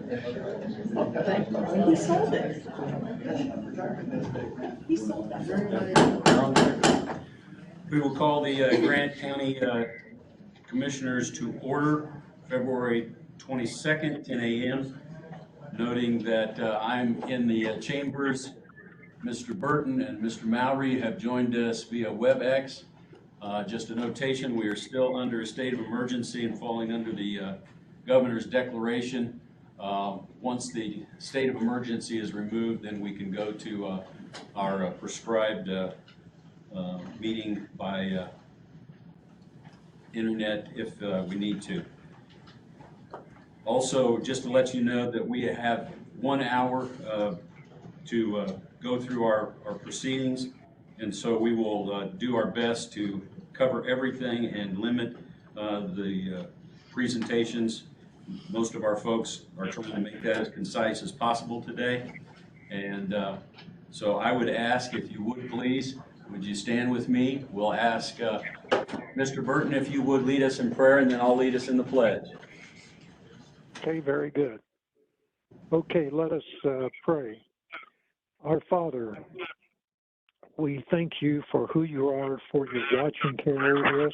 He sold it. He sold that. We will call the Grant County Commissioners to order February 22nd, 10 a.m. Noting that I'm in the chambers. Mr. Burton and Mr. Mowry have joined us via WebEx. Just a notation, we are still under a state of emergency and falling under the governor's declaration. Once the state of emergency is removed, then we can go to our prescribed meeting by internet if we need to. Also, just to let you know that we have 1 hour to go through our proceedings, and so we will do our best to cover everything and limit the presentations. Most of our folks are trying to make that as concise as possible today, and so I would ask, if you would please, would you stand with me? We'll ask Mr. Burton if you would lead us in prayer, and then I'll lead us in the pledge. Okay, very good. Okay, let us pray. Our Father, we thank you for who you are, for your watching care over us.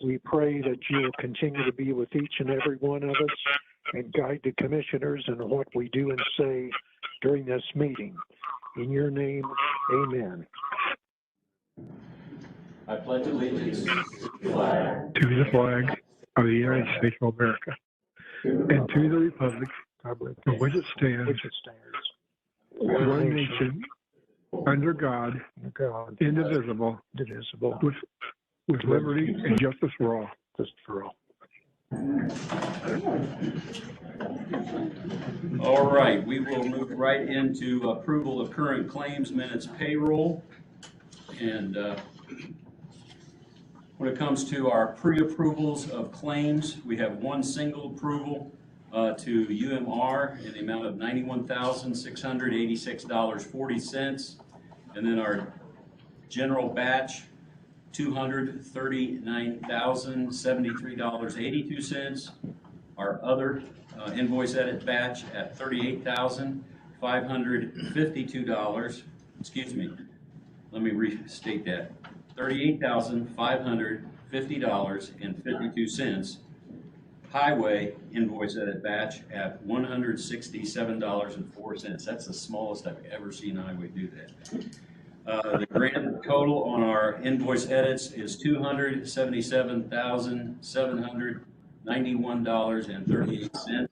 We pray that you will continue to be with each and every one of us and guide the commissioners in what we do and say during this meeting. In your name, amen. I pledge allegiance to the flag of the United States of America and to the republic for which it stands, one nation, under God, indivisible, with liberty and justice for all. All right, we will move right into approval of current claims, minutes, payroll. And when it comes to our pre-approvals of claims, we have one single approval to UMR in the amount of $91,686.40. And then our general batch, $239,073.82. Our other invoice edit batch at $38,552. Excuse me, let me restate that. $38,550.52. Highway invoice edit batch at $167.04. That's the smallest I've ever seen highway do that. The grand total on our invoice edits is $277,791.38.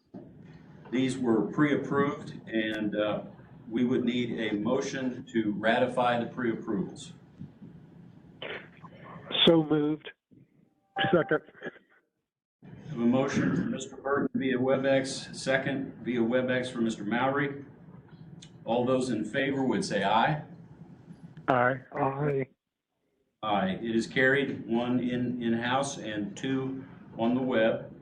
These were pre-approved, and we would need a motion to ratify the pre-approvals. So moved. Second. I have a motion from Mr. Burton via WebEx, second via WebEx from Mr. Mowry. All those in favor would say aye. Aye. Aye. Aye. It is carried, one in-house and two on the web.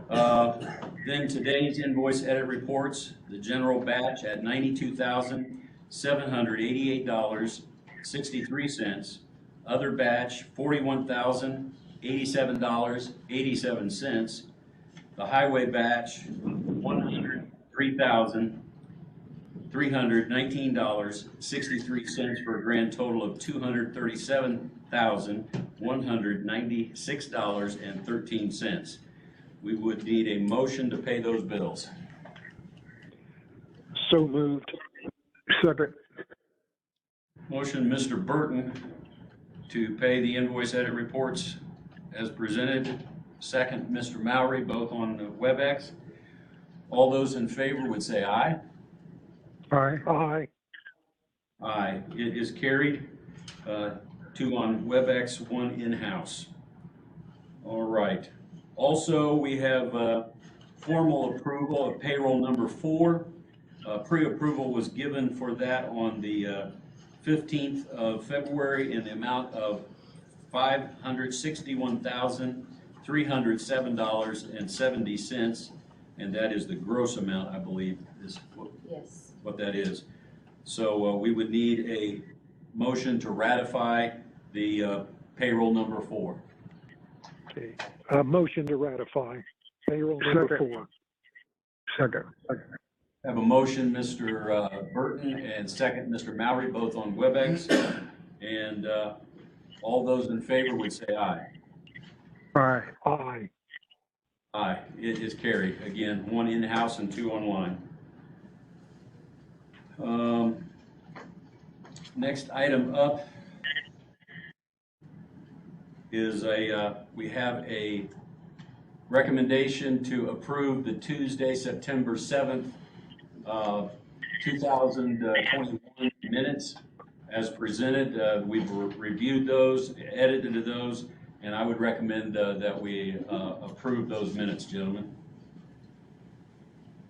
Then today's invoice edit reports, the general batch at $92,788.63. Other batch, $41,087.87. The highway batch, $103,319.63 for a grand total of $237,196.13. We would need a motion to pay those bills. So moved. Second. Motion, Mr. Burton, to pay the invoice edit reports as presented. Second, Mr. Mowry, both on the WebEx. All those in favor would say aye. Aye. Aye. Aye. It is carried. Two on WebEx, one in-house. All right. Also, we have formal approval of payroll number 4. Pre-approval was given for that on the 15th of February in the amount of $561,307.70, and that is the gross amount, I believe, is what that is. So we would need a motion to ratify the payroll number 4. Okay. Motion to ratify payroll number 4. Second. Have a motion, Mr. Burton, and second, Mr. Mowry, both on WebEx. And all those in favor would say aye. Aye. Aye. Aye, it is carried. Again, 1 in-house and 2 online. Next item up is we have a recommendation to approve the Tuesday, September 7th, 2021 minutes as presented. We've reviewed those, edited those, and I would recommend that we approve those minutes, gentlemen.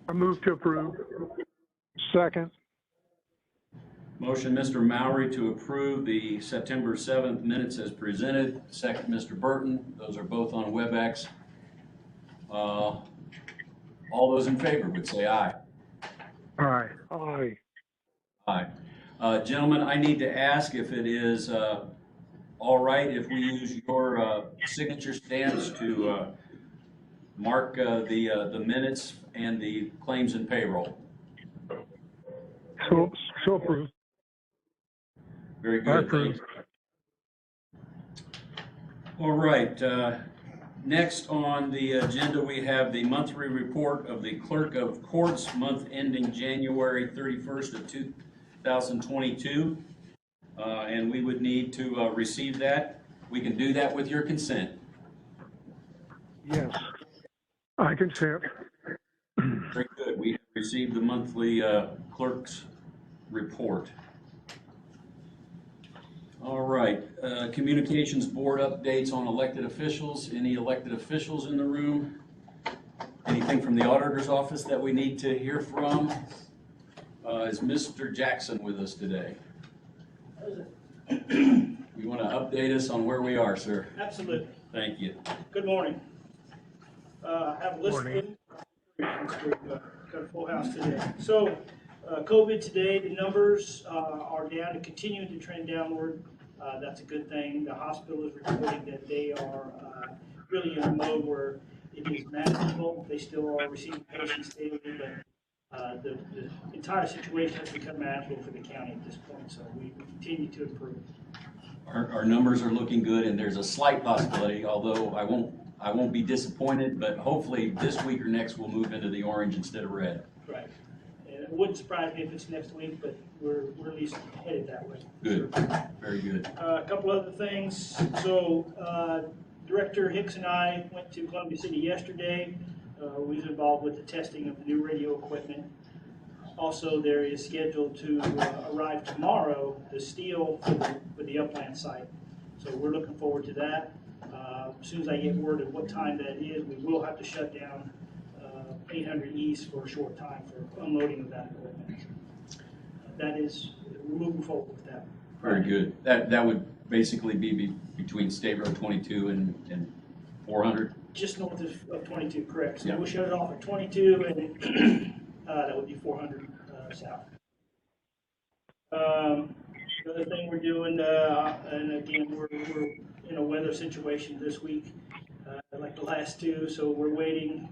I move to approve. Second. Motion, Mr. Mowry, to approve the September 7th minutes as presented. Second, Mr. Burton. Those are both on WebEx. All those in favor would say aye. Aye. Aye. Aye. Gentlemen, I need to ask if it is all right if we use your signature stamps to mark the minutes and the claims and payroll. So approved. Very I good. approve. All right. Next on the agenda, we have the monthly report of the Clerk of Courts, month ending January 31st of 2022. And we would need to receive that. We can do that with your consent. Yes. I consent. Very good. We have received the monthly clerk's report. All right. Communications board updates on elected officials. Any elected officials in the room? Anything from the auditor's office that we need to hear from? Is Mr. Jackson with us today? You want to update us on where we are, sir? Absolutely. Thank you. Good morning. I have a list of Morning. we've got a full house today. So, COVID today, the numbers are down and continuing to trend downward. That's a good thing. The hospital is reporting that they are really in a mode where it is manageable. They still are receiving patients daily, but the entire situation has become manageable for the county at this point. So we continue to improve. Our numbers are looking good, and there's a slight possibility, although I won't be disappointed, but hopefully this week or next we'll move into the orange instead of red. Right. And it wouldn't surprise me if it's next week, but we're at least headed that way. Good. Very good. A couple other things. So Director Hicks and I went to Columbia City yesterday. We was involved with the testing of the new radio equipment. Also, there is scheduled to arrive tomorrow the steel for the upland site. So we're looking forward to that. As soon as I get word of what time that is, we will have to shut down 800 East for a short time for unloading of that equipment. We're moving forward with that. Very good. That would basically be between State Road 22 and 400? Just north of 22, correct. So Yeah. we'll shut it off at 22, and that would be 400 south. The other thing we're doing, and again, we're in a weather situation this week, like the last two, so we're waiting.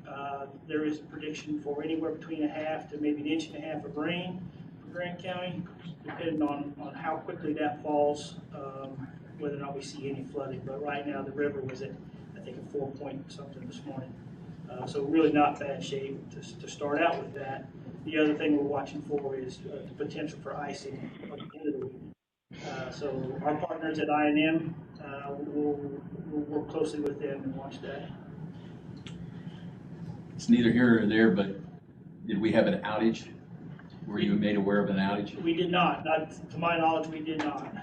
There is a prediction for anywhere between a half to maybe an inch and a half of rain for Grant County, depending on how quickly that falls, whether or not we see any flooding. But right now, the river was at, I think, a 4 point something this morning. So really not bad shape to start out with that. The other thing we're watching for is the potential for icing at the end of the week. So our partners at I&M, we'll work closely with them and watch that. It's neither here nor there, but did we have an outage? Were you made aware of an outage? We did not to my knowledge, we did not.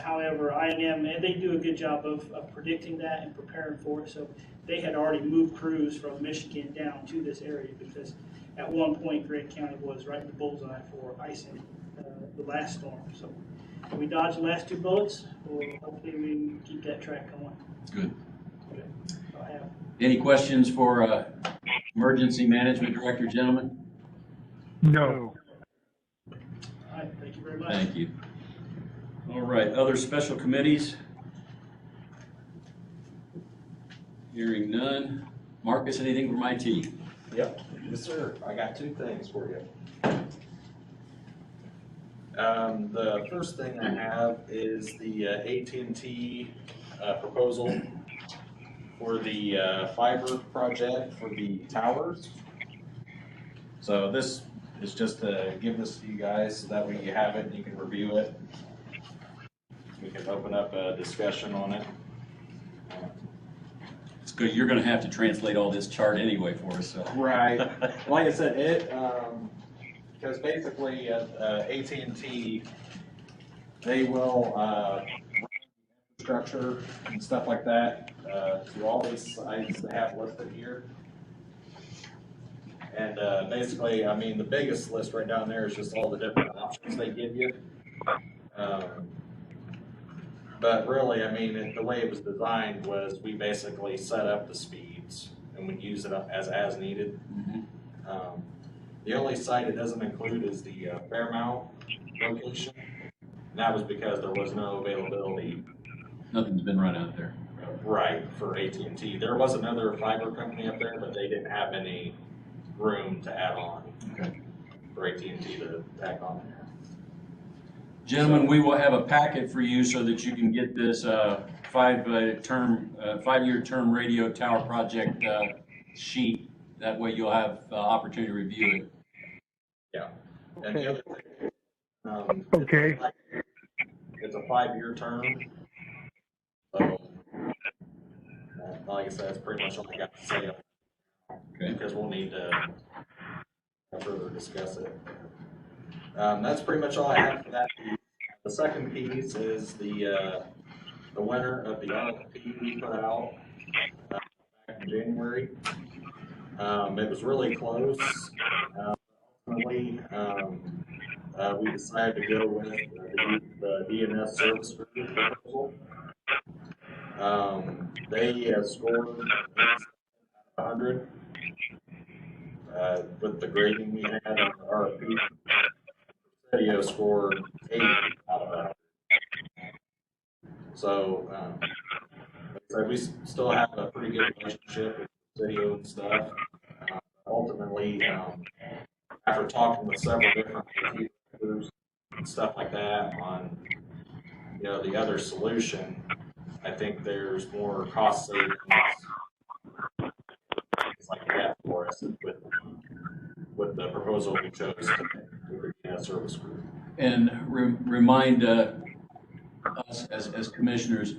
However, I&M, and they do a good job of predicting that and preparing for it. So they had already moved crews from Michigan down to this area because at one point Grant County was right in the bullseye for icing the last storm. So we dodged the last two bullets. Hopefully we can keep that track going. Good. Okay. I have. Any questions for Emergency Management Director, gentlemen? No. All right, thank you very much. Thank you. All right, other special committees? Hearing none. Marcus, anything from IT? Yep, yes, sir. I got two things for you. The first thing I have is the AT&T proposal for the fiber project for the towers. So this is just to give this to you guys so that way you have it and you can review it. We can open up a discussion on it. It's good, you're gonna have to translate all this chart anyway for us, so. Right. Like I said, because basically AT&T, they will structure and stuff like that to all these sites they have listed here. And basically, I mean, the biggest list right down there is just all the different options they give you. But really, I mean, the way it was designed was we basically set up the speeds and we use it as needed. The only site it doesn't include is the Fairmount location. And that was because there was no availability. Nothing's been run out there. Right, for AT&T. There was another fiber company up there, but they didn't have any room to add on. Okay. For AT&T to tack on there. Gentlemen, we will have a packet for you so that you can get this five-year term radio tower project sheet. That way you'll have opportunity to review it. Yeah. And the other thing, Okay. it's a 5-year term. So, like I said, that's pretty much all I got to say. Okay. Because we'll need to further discuss it. That's pretty much all I have for that piece. The second piece is the winner of the RFP we put out back in January. It was really close. Ultimately, we decided to go with the DNS service group proposal. They scored 100 with the grading we had on the RFP. Video scored 80 out of 100. So, we still have a pretty good relationship with video and stuff. Ultimately, after talking with several different groups and stuff like that on, the other solution, I think there's more cost savings like that for us with the proposal we chose to with the service group. And remind us as commissioners,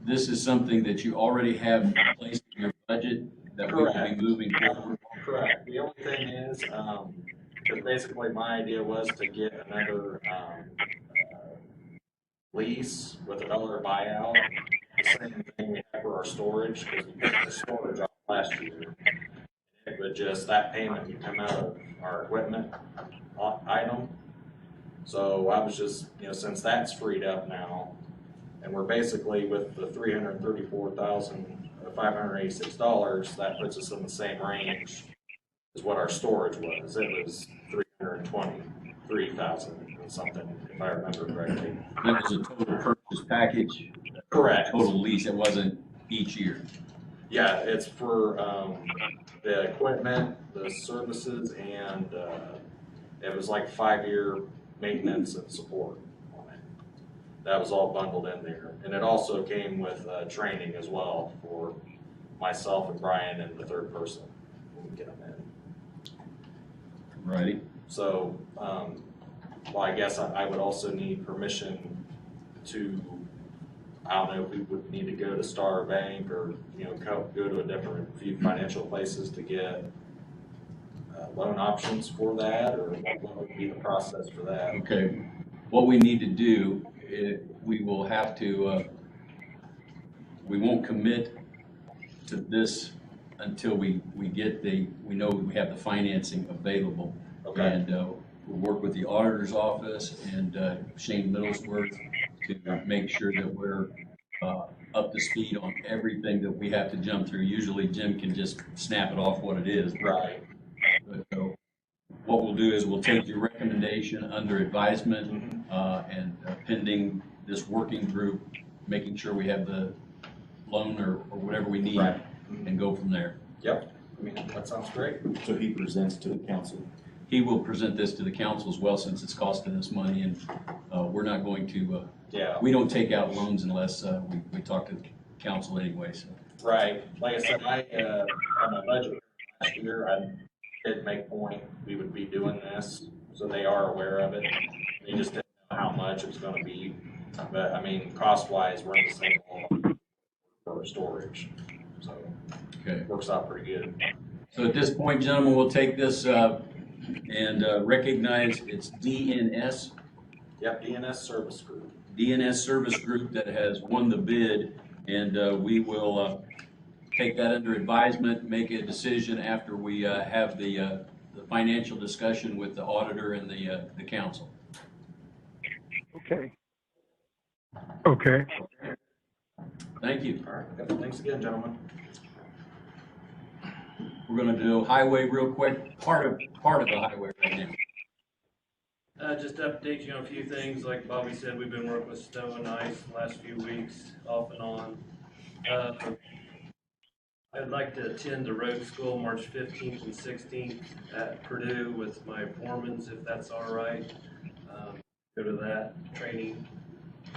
this is something that you already have placed in your budget that we will be moving forward. Correct. The only thing is, because basically my idea was to get another lease with another buyout. The same thing we have for our storage, because we took the storage off last year. It would just, that payment would come out of our equipment item. So I was just, since that's freed up now, and we're basically with the $334,586, that puts us in the same range as what our storage was. It was $323,000 and something, if I remember correctly. That was a total purchase package. Correct. Total lease, it wasn't each year. Yeah, it's for the equipment, the services, and it was like 5-year maintenance and support on it. That was all bundled in there. And it also came with training as well for myself and Brian and the third person when we get them in. Righty. So, well, I guess I would also need permission to, I don't know if we would need to go to Star Bank or, go to a different few financial places to get loan options for that, or what would be the process for that? Okay. What we need to do, we will have to, we won't commit to this until we know we have the financing available. Okay. And we'll work with the auditor's office and Shane Middlesworth to make sure that we're up to speed on everything that we have to jump through. Usually Jim can just snap it off what it is. Right. But, what we'll do is we'll take your recommendation under advisement and pending this working group, making sure we have the loan or whatever we need, Right. and go from there. Yep. I mean, that sounds great. So he presents to the council. He will present this to the council as well, since it's costing us money, and we're not going to, Yeah. we don't take out loans unless we talk to the council anyway, so. Right. Like I said, on my budget last year, I did make point we would be doing this, so they are aware of it. They just didn't know how much it was gonna be. But, I mean, cost-wise, we're in the same ballpark for storage, so Okay. it works out pretty good. So at this point, gentlemen, we'll take this and recognize it's DNS Yep, DNS Service Group. Service Group that has won the bid, and we will take that under advisement, make a decision after we have the financial discussion with the auditor and the council. Okay. Okay. Thank you. All right, thanks again, gentlemen. We're gonna do highway real quick, part of the highway right now. Just to update you on a few things, like Bobby said, we've been working with snow and ice the last few weeks, off and on. I'd like to attend the road school March 15th and 16th at Purdue with my foremans, if that's all right. Go to that training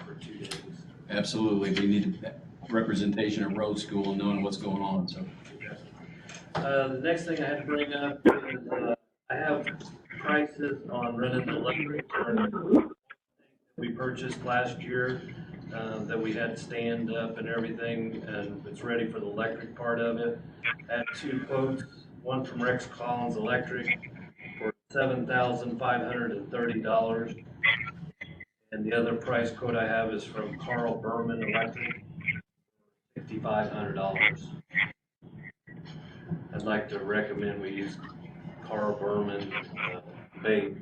for 2 days. Absolutely, we need representation at road school and knowing what's going on, so. The next thing I had to bring up is, I have prices on running the electric we purchased last year, that we had stand up and everything, and it's ready for the electric part of it. I had 2 quotes, one from Rex Collins Electric for $7,530, and the other price quote I have is from Carl Berman Electric, $5,500. I'd like to recommend we use Carl Berman. They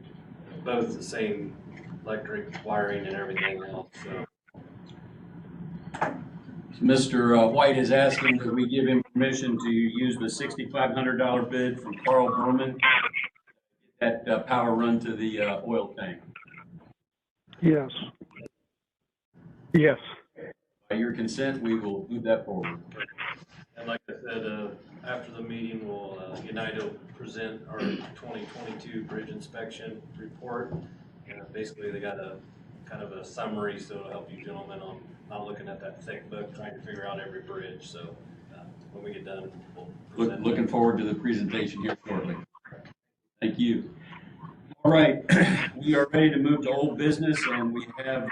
both the same electric wiring and everything else, so. Mr. White is asking that we give him permission to use the $6,500 bid from Carl Berman, get that power run to the oil tank. Yes. Yes. By your consent, we will move that forward. And like I said, after the meeting, United will present our 2022 bridge inspection report. Basically, they got a kind of a summary, so it'll help you gentlemen on not looking at that thick book, trying to figure out every bridge. So when we get done, we'll present. Looking forward to the presentation here shortly. Thank you. All right, we are ready to move to old business, and we have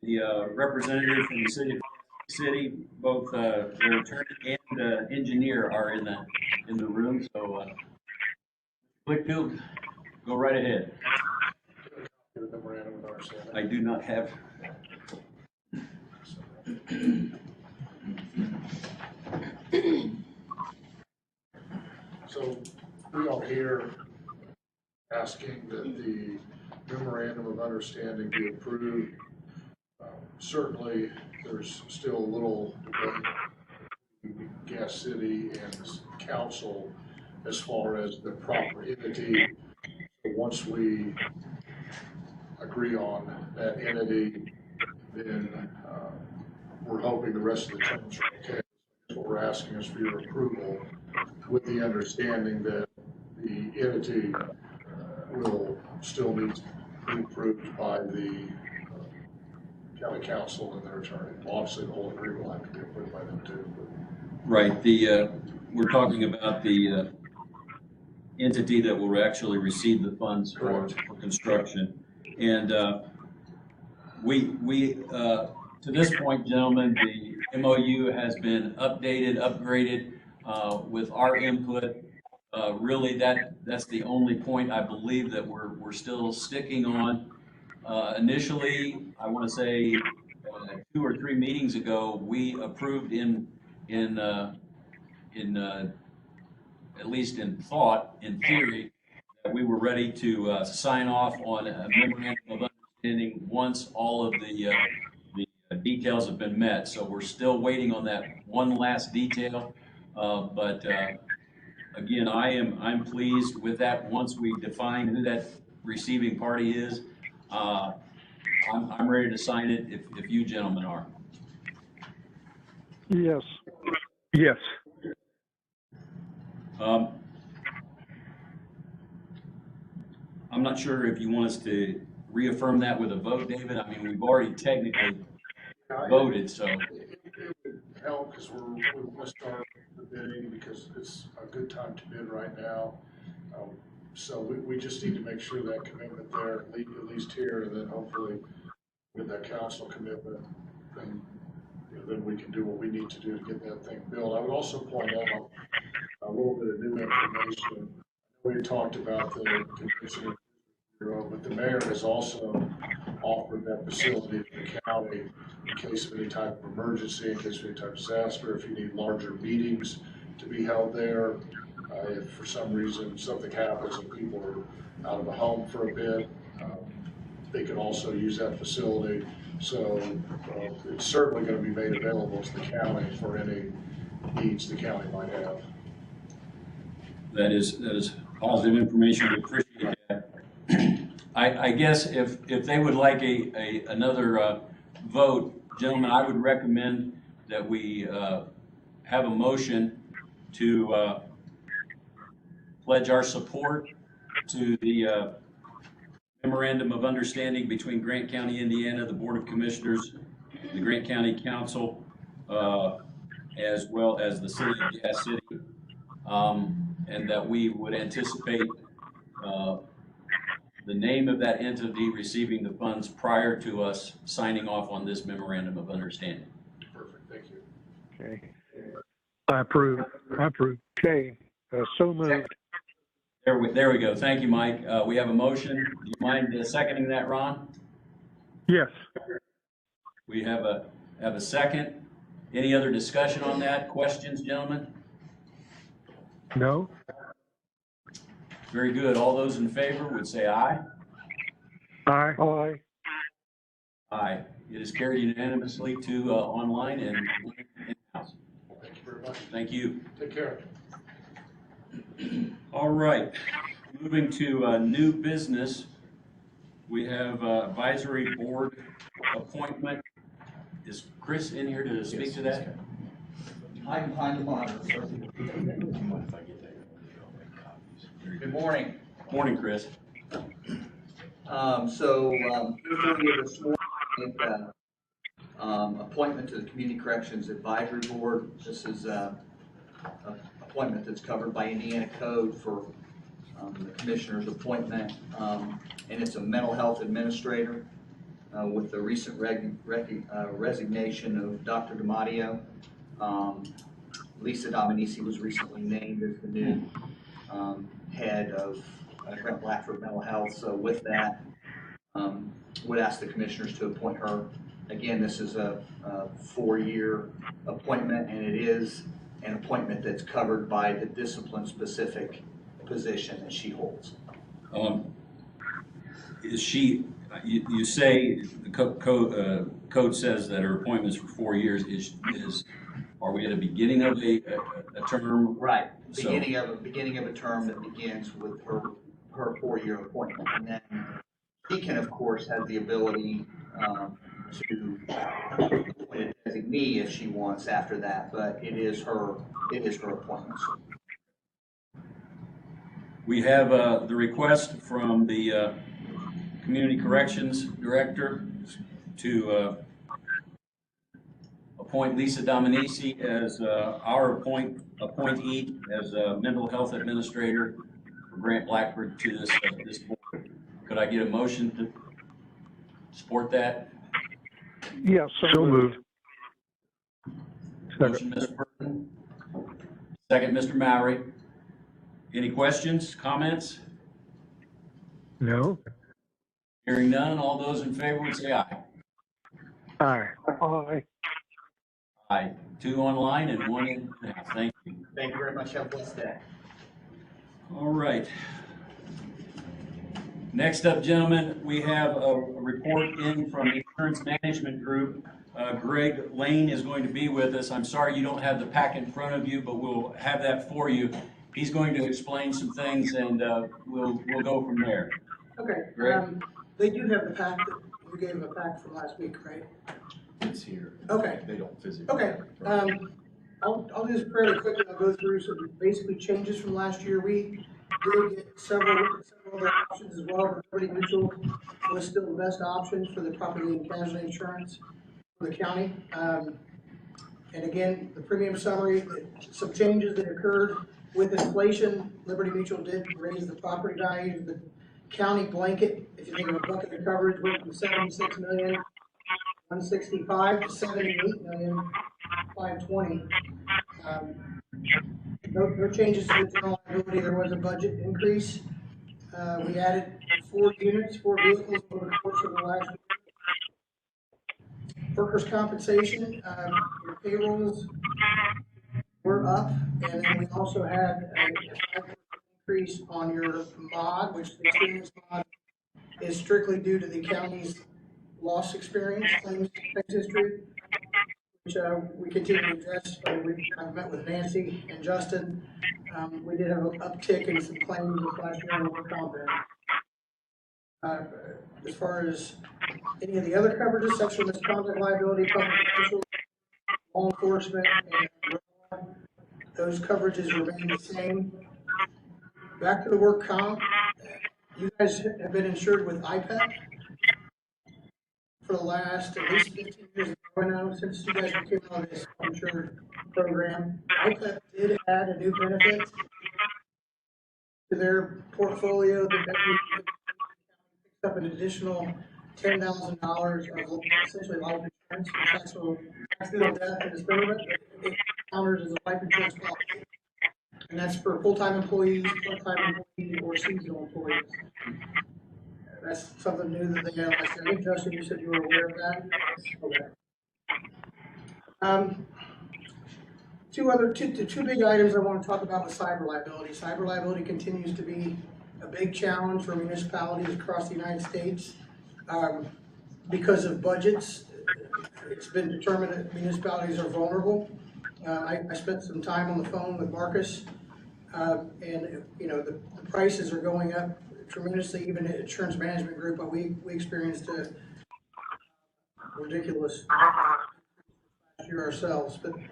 the representative from the city, both their attorney and engineer are in the room. So, Blickfield, go right ahead. I do not have. So we are here asking that the memorandum of understanding be approved. Certainly, there's still a little debate between Gas City and council as far as the proper entity. Once we agree on that entity, then we're hoping the rest of the terms are okay. That's what we're asking is for your approval, with the understanding that the entity will still need to be approved by the county council and their attorney. Well, obviously, the whole agreement will have to be approved by them too. Right. We're talking about the entity that will actually receive the funds for construction, and we to this point, gentlemen, the MOU has been updated, upgraded with our input. Really, that's the only point I believe that we're still sticking on. Initially, I want to say 2 or 3 meetings ago, we approved in at least in thought, in theory, that we were ready to sign off on a memorandum of understanding once all of the details have been met. So we're still waiting on that one last detail. But again, I'm pleased with that. Once we define who that receiving party is, I'm ready to sign it if you gentlemen are. Yes. Yes. I'm not sure if you want us to reaffirm that with a vote, David. I mean, we've already technically voted, so. It would help, because we want to start the bidding, because it's a good time to bid right now. So we just need to make sure that commitment there, at least here, and then hopefully with that council commitment, then, then we can do what we need to do to get that thing built. I would also point out a little bit of new information. We talked about the convention bureau, but the mayor has also offered that facility to the county in case of any type of emergency, in case of any type of disaster, if you need larger meetings to be held there. If for some reason something happens and people are out of the home for a bit, they can also use that facility. So it's certainly going to be made available to the county for any needs the county might have. That is positive information. We appreciate that. I guess if they would like another vote, gentlemen, I would recommend that we have a motion to pledge our support to the memorandum of understanding between Grant County, Indiana, the Board of Commissioners, the Grant County Council, as well as the City of Gas City, and that we would anticipate the name of that entity receiving the funds prior to us signing off on this memorandum of understanding. Perfect, thank you. Okay. I approve. Okay, so moved. There we go. Thank you, Mike. We have a motion. Do you mind seconding that, Ron? Yes. We have a second. Any other discussion on that? Questions, gentlemen? No? Very good. All those in favor would say aye. Aye. Aye. Aye. It is carried unanimously to online and in-house. Thank you very much. Thank you. Take care. All right. Moving to new business, we have advisory board appointment. Is Chris in here to speak to that? I'm behind the monitor, sir. Good morning. Morning, Chris. Here's this morning with appointment to the Community Corrections Advisory Board. This is a appointment that's covered by Indiana Code for the Commissioner's appointment, and it's a mental health administrator with the recent resignation of Dr. DiMatteo. Lisa Dominici was recently named as the new head of Grant Blackford Mental Health. So with that, would ask the commissioners to appoint her. Again, this is a 4-year appointment, and it is an appointment that's covered by the discipline-specific position that she holds. Is she? You say the code says that her appointment's for 4 years. Are we at the beginning of a term? Right. Beginning of a term that begins with her 4-year appointment, and then she can, of course, have the ability to appoint a designee if she wants after that. But it is her appointment. We have the request from the Community Corrections Director to appoint Lisa Dominici as our appointee as a mental health administrator for Grant Blackford to this board. Could I get a motion to support that? Yes, So moved. Motion, Mr. Burton. Second, Mr. Mowry. Any questions, comments? No? Hearing none, all those in favor would say aye. Aye. Aye. Aye. 2 online and 1 in the house. Thank you. Thank you very much. Have a blessed day. All right. Next up, gentlemen, we have a report in from the Insurance Management Group. Greg Lane is going to be with us. I'm sorry you don't have the pack in front of you, but we'll have that for you. He's going to explain some things, and we'll go from there. Okay, Greg? they do have the pack that you gave them a pack from last week, right? It's here. Okay, They don't physically. okay. I'll do this fairly quickly. I'll go through some basically changes from last year. We did get several other options as well, but Liberty Mutual was still the best option for the property and casualty insurance for the county. And again, the premium summary, some changes that occurred with inflation. Liberty Mutual did raise the property value. The county blanket, if you think of a bucket of coverage, went from 76 million 165 to 78 million 520. No changes to the general liability. There was a budget increase. We added 4 vehicles over the course of the last year. Workers' compensation, your payrolls were up, and then we also had a 5% increase on your mod, which the experience mod is strictly due to the county's loss experience, claims history, which we continue to address. I've met with Nancy and Justin. We did have an uptick in some claims this last year on work comp. As far as any of the other coverages, sexual misconduct liability, public official, law enforcement, and those coverages remain the same. Back to the work comp. You guys have been insured with IPEP for the last at least 15 years now, since you guys became on this insured program. IPEP did add a new benefit to their portfolio that picked up an additional $10,000 of essentially life insurance for accidental death and dismemberment. It counters as a life insurance policy. And that's for full-time employees, part-time employees, or seasonal employees. That's something new that they had last year. I think, Justin, you said you were aware of that? Okay. Two big items I want to talk about with cyber liability. Cyber liability continues to be a big challenge for municipalities across the United States. Because of budgets, it's been determined that municipalities are vulnerable. I spent some time on the phone with Marcus, and the prices are going up tremendously, even at Insurance Management Group. But we experienced a ridiculous last year ourselves. But the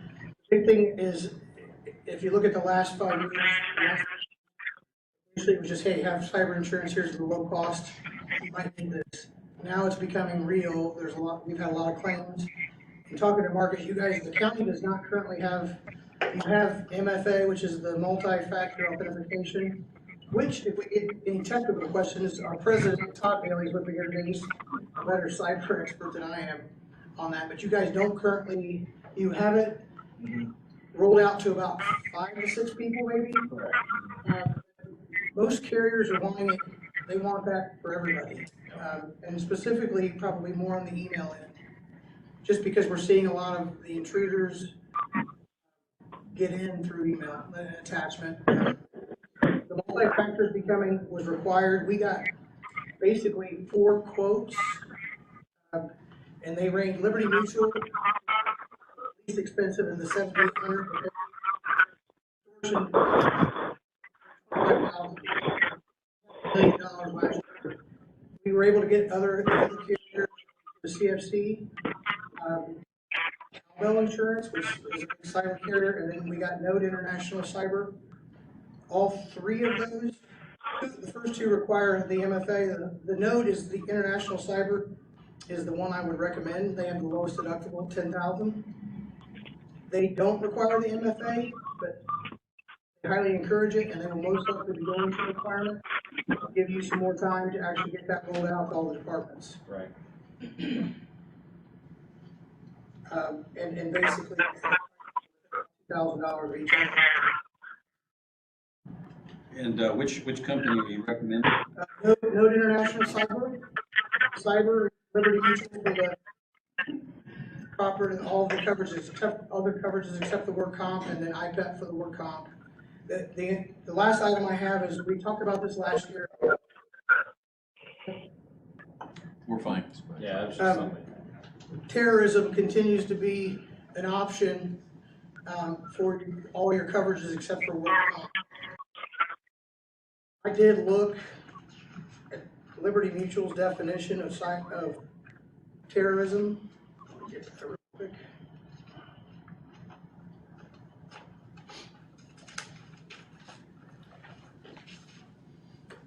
big thing is, if you look at the last 5 years, usually it was just, hey, have cyber insurance, here's the low cost, you might need this. Now it's becoming real. We've had a lot of claims. And talking to Marcus, you guys, the county does not currently have, you have MFA, which is the multi-factor authentication, which, if we get any technical questions, our president, Todd Bailey, is with me here today. He's a better cyber expert than I am on that. But you guys don't currently, you have it rolled out to about 5 to 6 people, maybe. Most carriers are wanting it, they want that for everybody. And specifically, probably more on the email end. Just because we're seeing a lot of the intruders get in through email attachment. The multi-factor was required. We got basically 4 quotes, and they range Liberty Mutual, least expensive in the $7,800. $5,000 last year. We were able to get other carriers, the CFC, Bell Insurance, which is a big cyber carrier, and then we got Node International Cyber. All 3 of those, the first 2 require the MFA. The Node is the International Cyber, is the one I would recommend. They have the lowest deductible, $10,000. They don't require the MFA, but I highly encourage it, and they will most likely be going to requirement. Give you some more time to actually get that rolled out to all the departments. Right. And basically $2,000 each. And which company do you recommend? Node International Cyber, Liberty Mutual for the proper and all the coverages, except other coverages except the work comp, and then IPEP for the work comp. The last item I have is, we talked about this last year. We're fine. Yeah, it's just something. Terrorism continues to be an option for all your coverages except for work comp. I did look at Liberty Mutual's definition of terrorism. Let me get that real quick.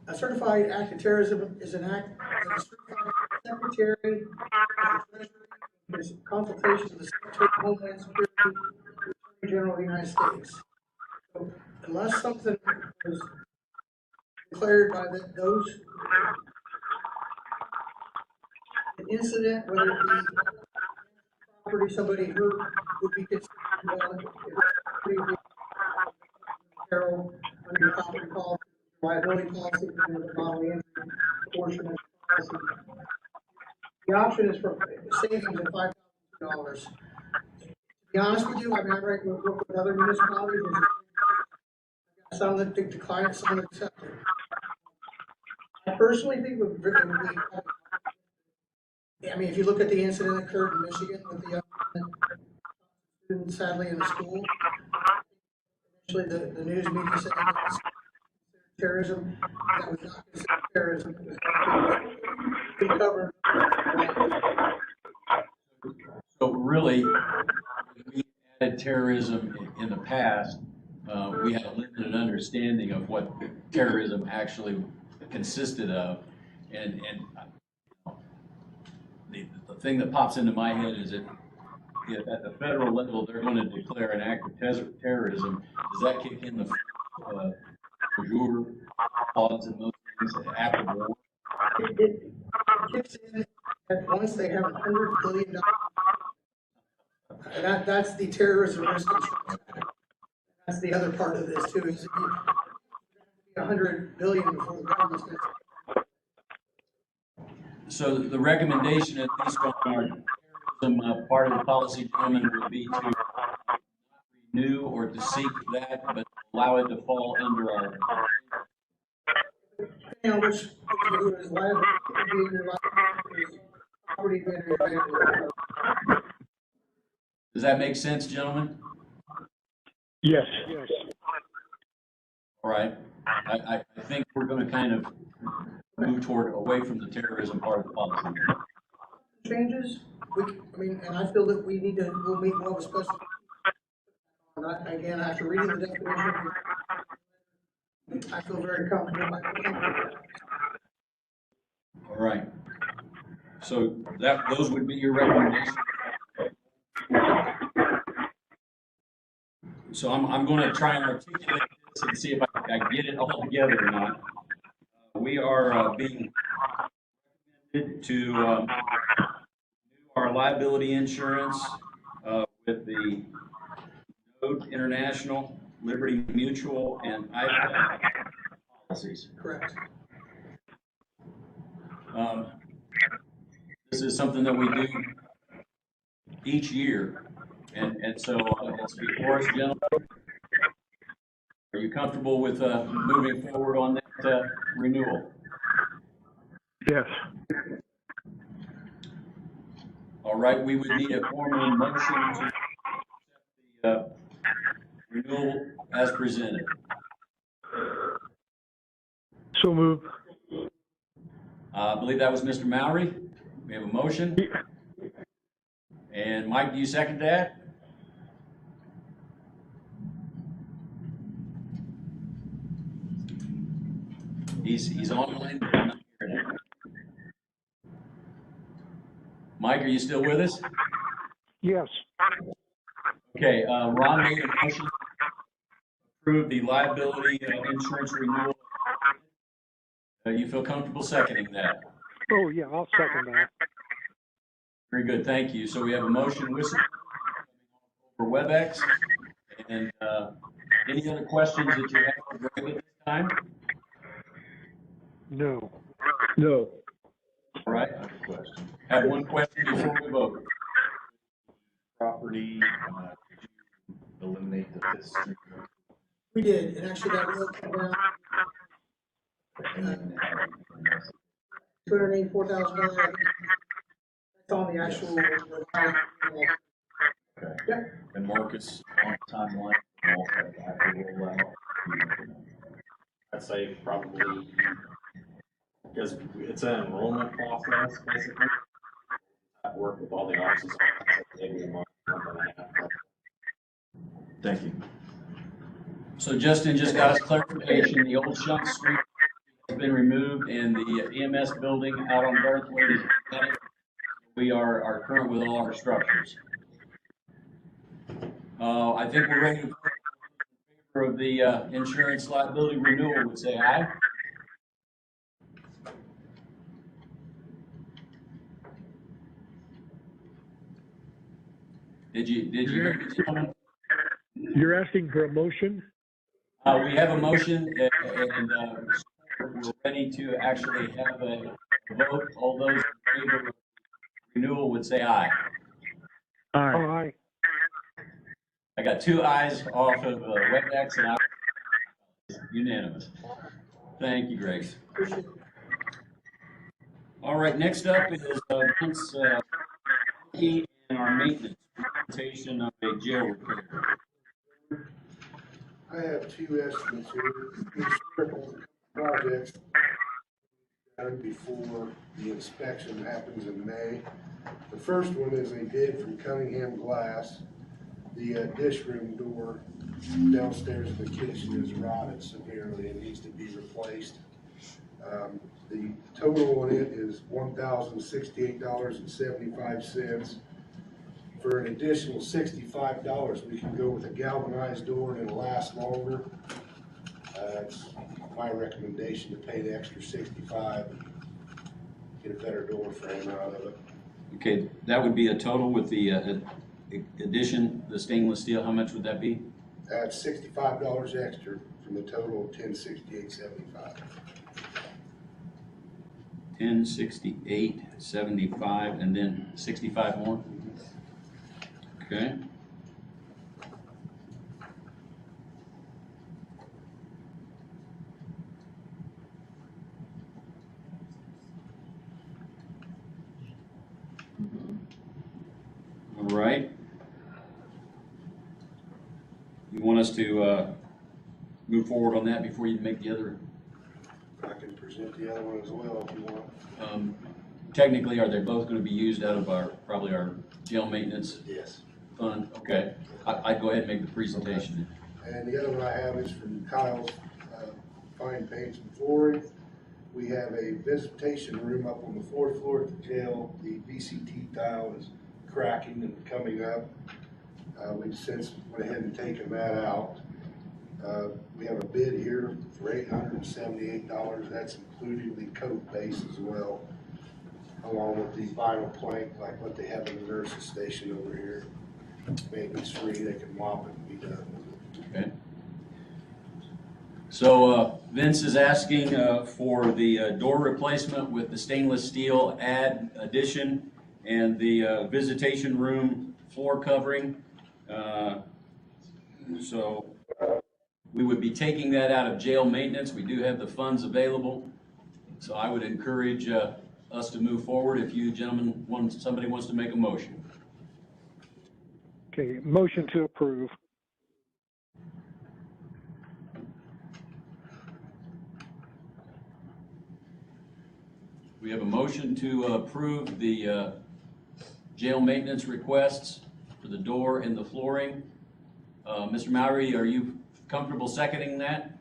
A certified act of terrorism is an act that is certified by the Secretary of the Treasury in consultation with the Secretary of Homeland Security, the Attorney General of the United States. So unless something was declared by those, an incident, whether it be property somebody hurt, would be considered invalid. If it's peril under property policy, liability policy, and the bodily injury portion of the policy. The option is for savings of $5,000. To be honest with you, I mean, I work with other municipalities. Some that decline it, some that accept it. I personally think it would be, I mean, if you look at the incident that occurred in Michigan with the student sadly in the school, actually the news media said that it was terrorism. That was not considered terrorism. It was covered. So really, when we added terrorism in the past, we had a limited understanding of what terrorism actually consisted of. And the thing that pops into my head is that if at the federal level they're going to declare an act of terrorism, does that kick in the jour clause and those things after the war? It kicks in once they have $100 billion. And that's the terrorism risk insurance. That's the other part of this too, is $100 billion before the government's going to. So the recommendation, at least on our terrorism part of the policy, gentlemen, would be to renew or to seek that, but allow it to fall under our. Depending on which is liability, property damage. Does that make sense, gentlemen? Yes. All right. I think we're going to kind of move away from the terrorism part of the policy. Changes, I mean, and I feel that we'll meet more of a special. Again, after reading the definition, I feel very comfortable. All right. So those would be your recommendations. So I'm going to try and articulate this and see if I get it all together or not. We are being recommended to renew our liability insurance with the Note International, Liberty Mutual, and IPAC policies. Correct. This is something that we do each year, and so it's before us, gentlemen. Are you comfortable with moving forward on that renewal? Yes. All right, we would need a formal motion to accept the renewal as presented. So move. I believe that was Mr. Mowry. We have a motion. And Mike, do you second that? He's online, but I'm not hearing him. Mike, are you still with us? Yes. Okay, Ron made a motion to approve the liability insurance renewal. You feel comfortable seconding that? Oh, yeah, I'll second that. Very good, thank you. So we have a motion with for WebEx. And any other questions that you have for Greg at this time? No. No. All right. I have one question before we vote. Property, did you eliminate the Fifth Street? We did, and actually that will come down $284,000. That's on the actual. Yep. And Marcus, on the timeline, after we'll allow. I'd say probably, because it's an enrollment process, basically. I work with all the offices, maybe a month and a half. Thank you. So Justin just got us clarification. The old Shunk Street has been removed and the EMS building out on Garthwaite is added. We are current with all our structures. I think we're ready to vote in favor of the insurance liability renewal. Would say aye. Did you hear me, gentlemen? You're asking for a motion? We have a motion and we're ready to actually have a vote. All those in favor of renewal would say aye. Aye. Aye. I got 2 ayes off of WebEx and I unanimous. Thank you, Grace. All right, next up is Vince and our maintenance presentation of a jail repair. I have two estimates here. These critical projects done before the inspection happens in May. The first one is a bid from Cunningham Glass. The dish room door downstairs in the kitchen is rotted severely and needs to be replaced. The total on it is $1,068.75. For an additional $65, we can go with a galvanized door and it'll last longer. It's my recommendation to pay the extra $65 and get a better door frame out of it. Okay, that would be a total with the addition, the stainless steel. How much would that be? That's $65 extra from the total of $1,068.75. $1,068.75 and then 65 more. Okay. All right. You want us to move forward on that before you make the other? I can present the other one as well if you want. Technically, are they both going to be used out of probably our jail maintenance Yes. fund? Okay. I'd go ahead and make the presentation. Okay. And the other one I have is from Kyle's Fine Paints and Flooring. We have a visitation room up on the 4th floor at the jail. The VCT tile is cracking and coming up. We've since went ahead and taken that out. We have a bid here for $878. That's including the coat base as well, along with the vinyl plank like what they have in the nurse's station over here. Maintenance free, they can mop it and be done with it. Okay. So Vince is asking for the door replacement with the stainless steel addition and the visitation room floor covering. So we would be taking that out of jail maintenance. We do have the funds available. So I would encourage us to move forward if you gentlemen somebody wants to make a motion. Okay, motion to approve. We have a motion to approve the jail maintenance requests for the door and the flooring. Mr. Mowry, are you comfortable seconding that?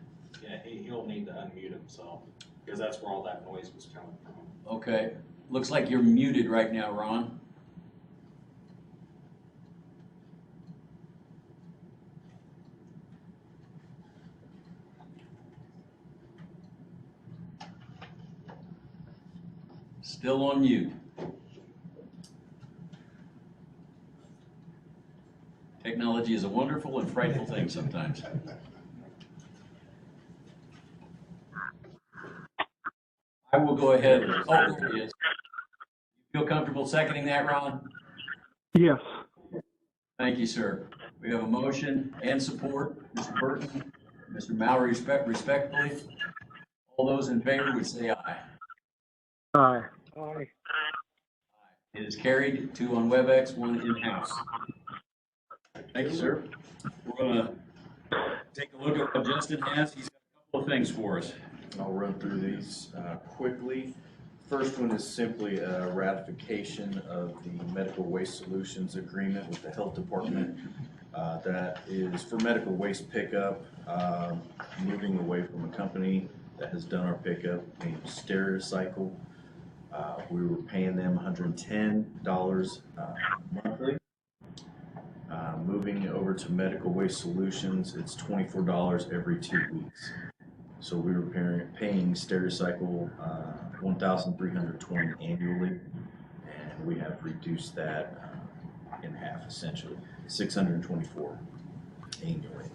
Yeah, he'll need to unmute himself, because that's where all that noise was coming from. Okay. Looks like you're muted right now, Ron. Still on mute. Technology is a wonderful and frightful thing sometimes. I will go ahead. Oh, there he is. You feel comfortable seconding that, Ron? Yes. Thank you, sir. We have a motion and support. Mr. Burton, Mr. Mowry, respectfully. All those in favor would say aye. Aye. Aye. It is carried, 2 on WebEx, 1 in-house. Thank you, sir. We're going to take a look at what Justin has. He's got a couple of things for us. I'll run through these quickly. First one is simply a ratification of the Medical Waste Solutions Agreement with the Health Department. That is for medical waste pickup, moving away from a company that has done our pickup, named Stericycle. We were paying them $110 monthly. Moving over to Medical Waste Solutions, it's $24 every 2 weeks. So we were paying Stericycle $1,320 annually, and we have reduced that in half, essentially, $624 annually.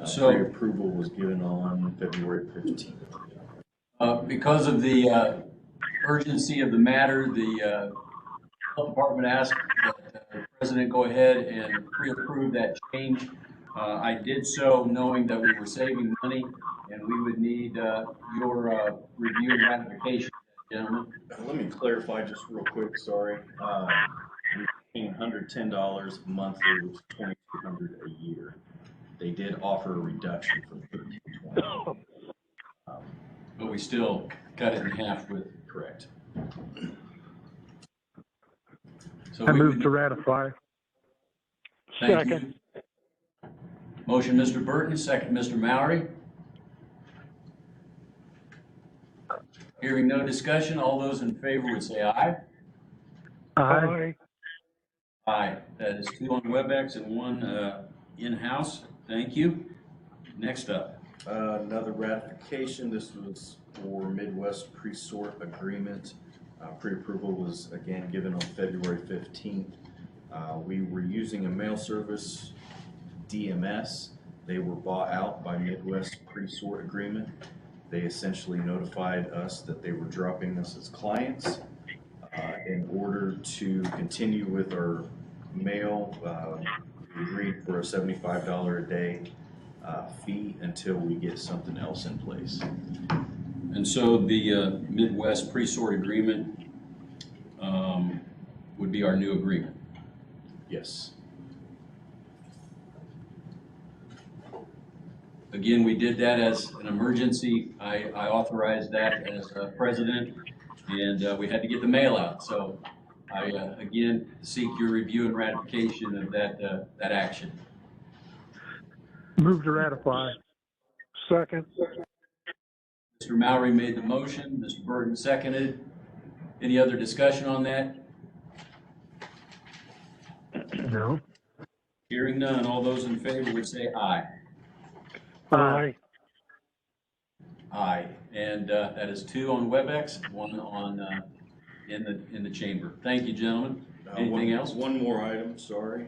So- Pre-approval was given on February 15th. Because of the urgency of the matter, the Health Department asked that the President go ahead and pre-approve that change. I did so knowing that we were saving money, and we would need your review and ratification, gentlemen. Let me clarify just real quick, sorry. We're paying $110 monthly, which is $2,200 a year. They did offer a reduction from $1,320. But we still cut it in half with. Correct. So I we move would- to ratify. Thank Second. you. Motion, Mr. Burton, second, Mr. Mowry. Hearing no discussion, all those in favor would say aye. Aye. Aye. That is 2 on WebEx and 1 in-house. Thank you. Next up. Another ratification, this was for Midwest Pre-Sort Agreement. Pre-approval was again given on February 15th. We were using a mail service, DMS. They were bought out by Midwest Pre-Sort Agreement. They essentially notified us that they were dropping us as clients. In order to continue with our mail, we agreed for a $75 a day fee until we get something else in place. And so the Midwest pre-sort agreement would be our new agreement. Yes. Again, we did that as an emergency. I authorized that as president, and we had to get the mail out. So I, again, seek your review and ratification of that action. Move to ratify. Second. Mr. Mowry made the motion, Mr. Burton seconded. Any other discussion on that? No. Hearing none, all those in favor would say aye. Aye. Aye, and that is 2 on WebEx, 1 on in the chamber. Thank you, gentlemen. Anything else? One more item, sorry.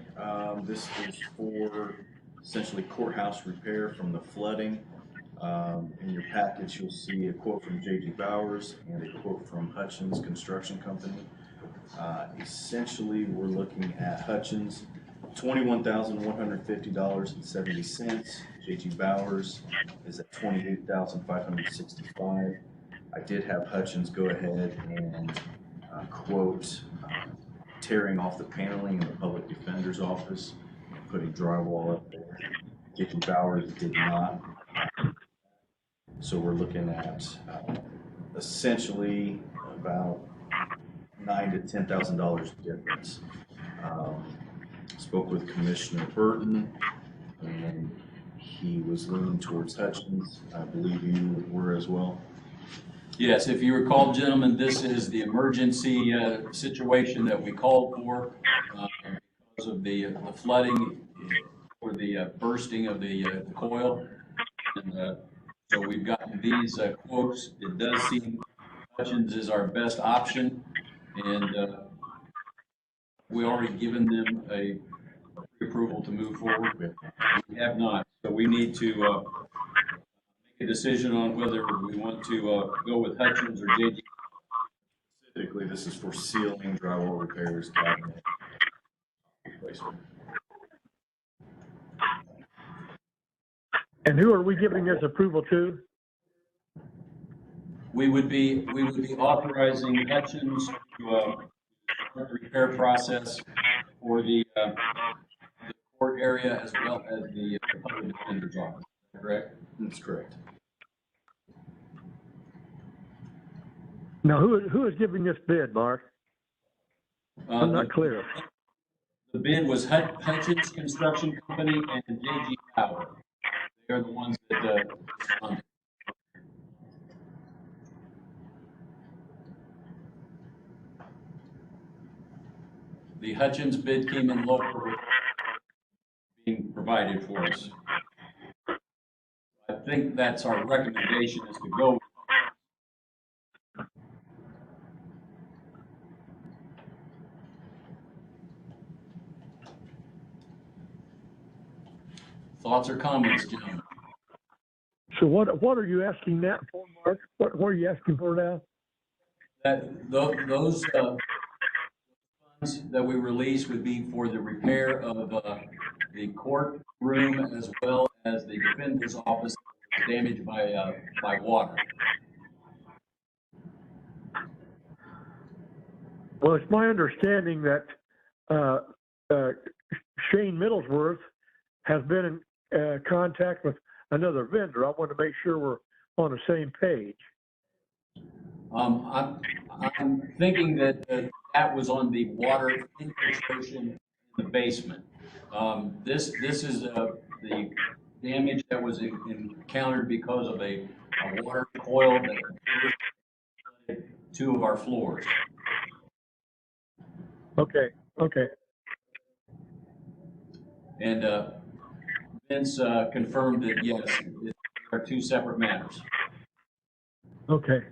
This is for essentially courthouse repair from the flooding. In your package, you'll see a quote from J.G. Bowers and a quote from Hutchins Construction Company. Essentially, we're looking at Hutchins, $21,150.70. J.G. Bowers is at $28,565. I did have Hutchins go ahead and quote tearing off the paneling in the public defender's office and putting drywall up there. J.G. Bowers did not. So we're looking at essentially about $9,000 to $10,000 difference. Spoke with Commissioner Burton, and he was leaning towards Hutchins. I believe you were as well. Yes, if you recall, gentlemen, this is the emergency situation that we called for because of the flooding or the bursting of the coil. And, so we've gotten these quotes. It does seem Hutchins is our best option, and we already given them a approval to move forward. We have not, so we need to make a decision on whether we want to go with Hutchins or JG. Specifically, this is for sealing, drywall repairs, cabinet replacement. And who are we giving this approval to? We would be authorizing Hutchins to start the repair process for the court area as well as the public defender's office. Correct? That's correct. Now, who is giving this bid, Mark? I'm not clear. The bid was Hutchins Construction Company and JG Power. They're the ones that responded. the Hutchins bid came in lower with being provided for us. I think that's our recommendation, is to go. Thoughts or comments, gentlemen? So what are you asking that for, Mark? What are you asking for now? Those funds that we release would be for the repair of the court room as well as the defender's office damaged by water. Well, it's my understanding that Shane Middlesworth has been in contact with another vendor. I want to make sure we're on the same page. I'm thinking that that was on the water infiltration in the basement. This is the damage that was encountered because of a water coil that flooded 2 of our floors. Okay. And Vince confirmed that yes, they are 2 separate matters. Okay.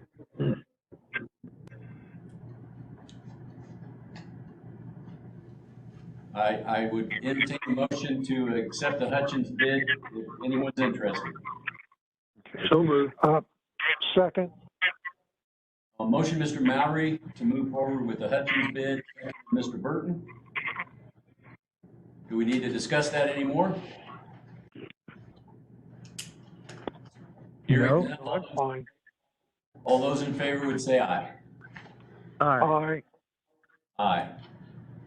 I would entertain a motion to accept the Hutchins bid if anyone's interested. So moved. Second. A motion, Mr. Mowry, to move forward with the Hutchins bid. Mr. Burton. Do we need to discuss that anymore? No, I'm fine. All those in favor would say aye. Aye. Aye.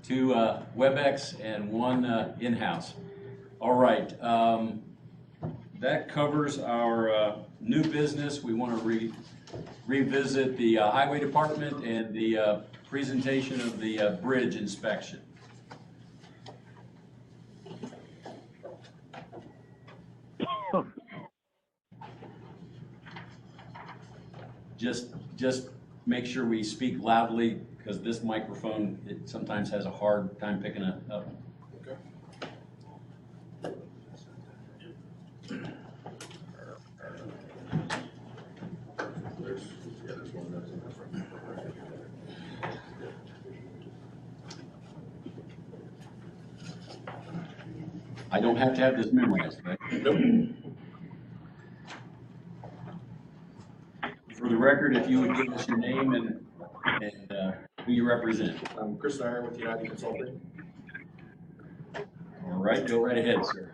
2 WebEx and 1 in-house. All right. That covers our new business. We want to revisit the Highway Department and the presentation of the bridge inspection. Just make sure we speak loudly, because this microphone, it sometimes has a hard time picking it up. Okay. There's one that's in the front. I don't have to have this memorized, right? Nope. For the record, if you would give us your name and who you represent. I'm Chris Dyer with United Consulting. All right, go right ahead, sir.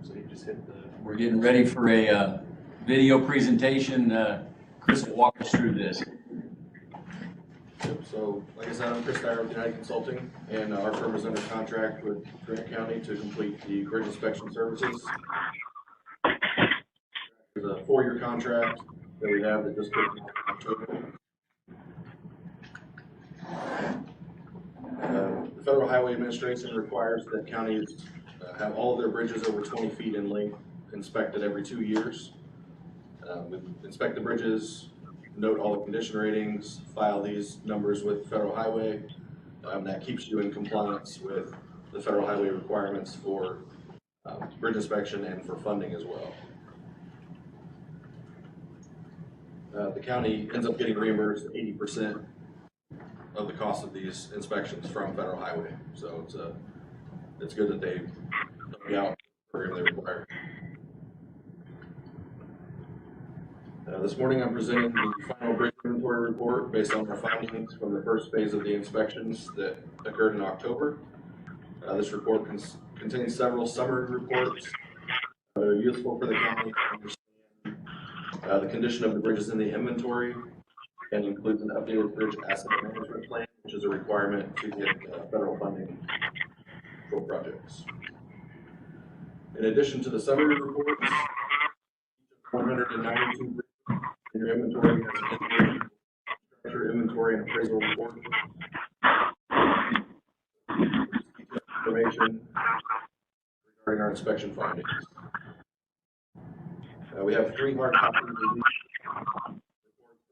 So you just hit the. We're getting ready for a video presentation. Chris will walk us through this. So, like I said, I'm Chris Dyer with United Consulting, and our firm is under contract with Grant County to complete the bridge inspection services. There's a 4-year contract that we have that just goes in October. The Federal Highway Administration requires that counties have all of their bridges over 20 feet in length inspected every 2 years. We inspect the bridges, note all the condition ratings, file these numbers with Federal Highway. That keeps you in compliance with the Federal Highway requirements for bridge inspection and for funding as well. The county ends up getting reimbursed 80% of the cost of these inspections from Federal Highway. So it's good that they help you out for they require. This morning I'm presenting the final bridge inventory report based on our findings from the first phase of the inspections that occurred in October. This report contains several summary reports. There's they're useful for the county to understand the condition of the bridges in the inventory, and includes an updated bridge asset management plan, which is a requirement to get federal funding for projects. In addition to the summary reports, 192 bridges in your inventory has an structure, inventory, and appraisal report. Information regarding our inspection findings. We have 3 hard copies of these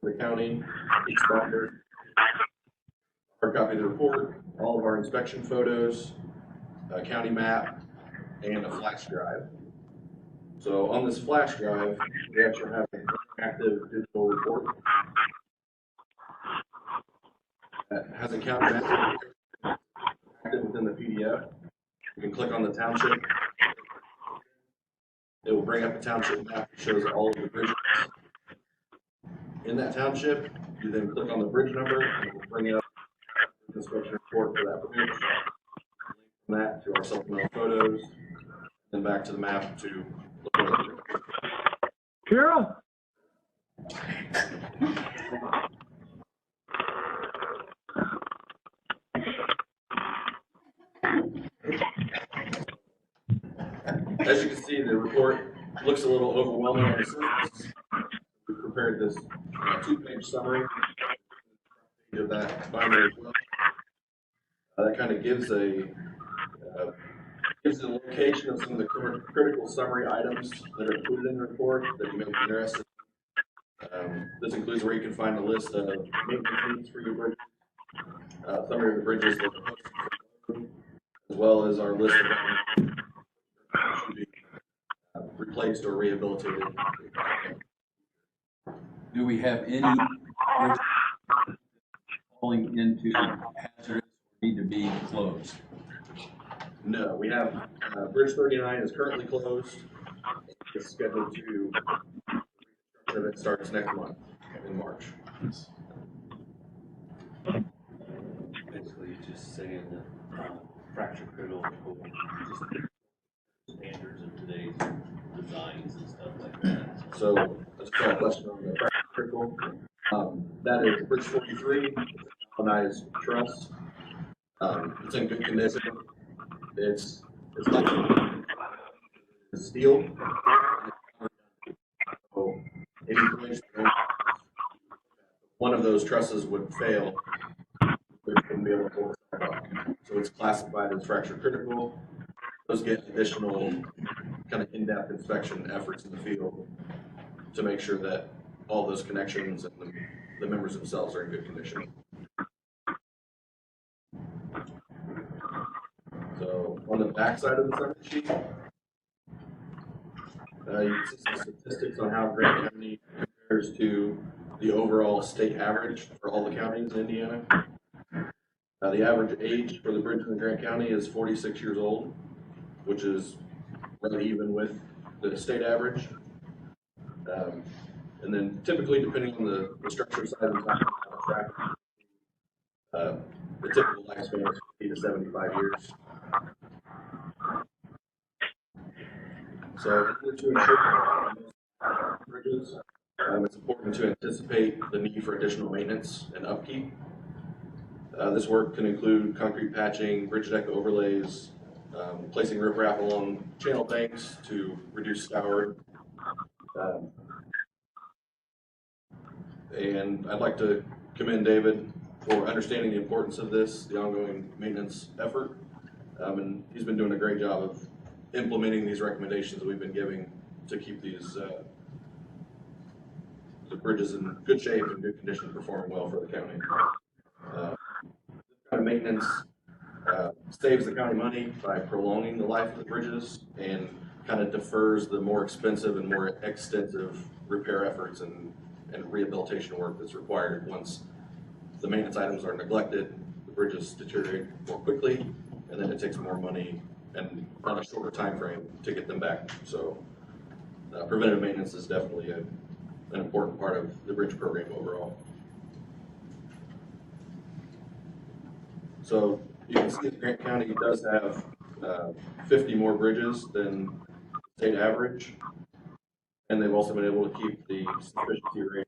for the county, each binder. Hard copy of the report, all of our inspection photos, a county map, and a flash drive. So on this flash drive, we actually have an interactive digital report that has a county map active within the PDF. You can click on the township. It will bring up a township map that shows all of the bridges in that township. You then click on the bridge number, and it will bring up the inspection report for that bridge. From that to our supplemental photos, then back to the map to look at the bridge. Carol? As you can see, the report looks a little overwhelming on the surface. We prepared this 2-page summary of that binder as well. That kind of gives the location of some of the critical summary items that are included in the report that you may be interested in. This includes where you can find a list of maintenance needs for your bridge, summary of the bridges that are posted, as well as our list of should be replaced or rehabilitated. Do we have any bridges falling into hazardous or need to be closed? No, we have Bridge 39 is currently closed. It's scheduled to it starts next month in March. Basically, just saying that fracture critical standards of today's designs and stuff like that. So I just got a question on the fracture critical. That is Bridge 43, galvanized truss. It's in good condition. It's not steel. So any place one of those trusses would fail, we wouldn't be able to pull it up. So it's classified as fracture critical. Those get additional kind of in-depth inspection efforts in the field to make sure that all those connections and the members themselves are in good condition. So on the back side of the summary sheet, you can see some statistics on how Grant County compares to the overall state average for all the counties in Indiana. The average age for the bridge in Grant County is 46 years old, which is right even with the state average. And then typically, depending on the structure size and time of the track, the typical lifespan is 50 to 75 years. So, in order to ensure bridges, it's important to anticipate the need for additional maintenance and upkeep. This work can include concrete patching, bridge deck overlays, placing riprap along channel banks to reduce scour. And I'd like to commend David for understanding the importance of this, the ongoing maintenance effort. And he's been doing a great job of implementing these recommendations that we've been giving to keep these the bridges in good shape and good condition, performing well for the county. This kind of maintenance saves the county money by prolonging the life of the bridges and kind of defers the more expensive and more extensive repair efforts and rehabilitation work that's required. Once the maintenance items are neglected, the bridges deteriorate more quickly, and then it takes more money and on a shorter time frame to get them back. So preventative maintenance is definitely an important part of the bridge program overall. So you can see that Grant County does have 50 more bridges than the state average, and they've also been able to keep the sufficiency rate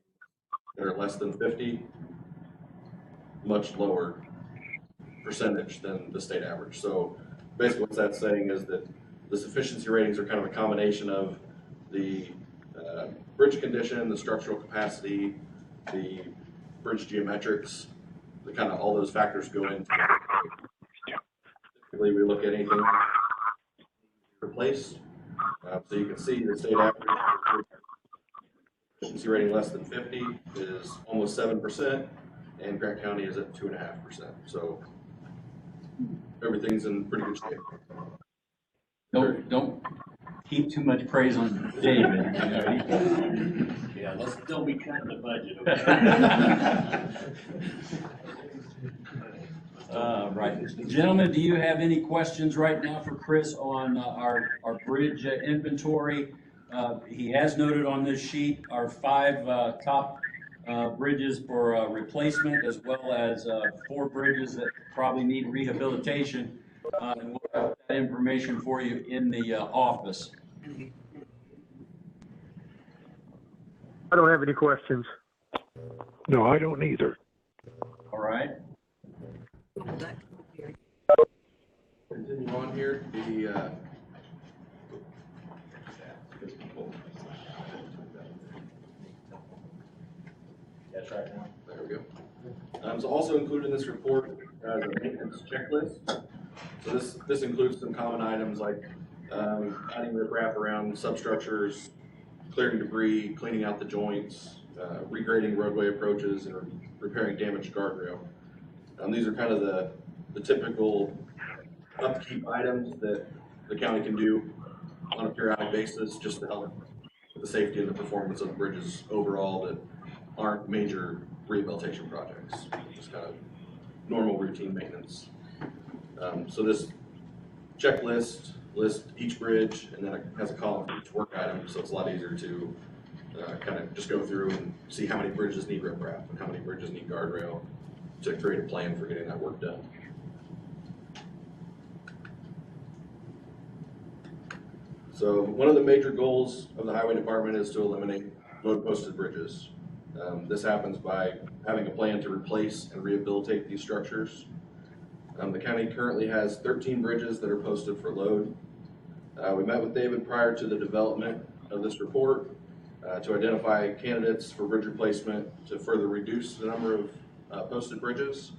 that are less than 50 much lower percentage than the state average. So basically what that's saying is that the sufficiency ratings are kind of a combination of the bridge condition, the structural capacity, the bridge geometrics, the kind of all those factors go into it. Typically we look at anything replaced. So you can see the state average efficiency rating less than 50 is almost 7%, and Grant County is at 2.5%. So everything's in pretty good shape. Don't heap too much praise on David. Yeah, let's don't be cutting the budget, okay? Right. Gentlemen, do you have any questions right now for Chris on our bridge inventory? He has noted on this sheet our 5 top bridges for replacement, as well as 4 bridges that probably need rehabilitation. And we'll have that information for you in the office. I don't have any questions. No, I don't either. All right. Continue on here. That's right now. There we go. So also included in this report is a maintenance checklist. So this includes some common items like adding riprap around substructures, clearing debris, cleaning out the joints, regrading roadway approaches, and repairing damaged guardrail. These are kind of the typical upkeep items that the county can do on a periodic basis just to help with the safety and the performance of the bridges overall that aren't major rehabilitation projects, just kind of normal routine maintenance. So this checklist lists each bridge, and then it has a column for each work item, so it's a lot easier to kind of just go through and see how many bridges need riprap and how many bridges need guardrail to create a plan for getting that work done. So one of the major goals of the highway department is to eliminate load-posted bridges. This happens by having a plan to replace and rehabilitate these structures. The county currently has 13 bridges that are posted for load. We met with David prior to the development of this report to identify candidates for bridge replacement to further reduce the number of posted bridges.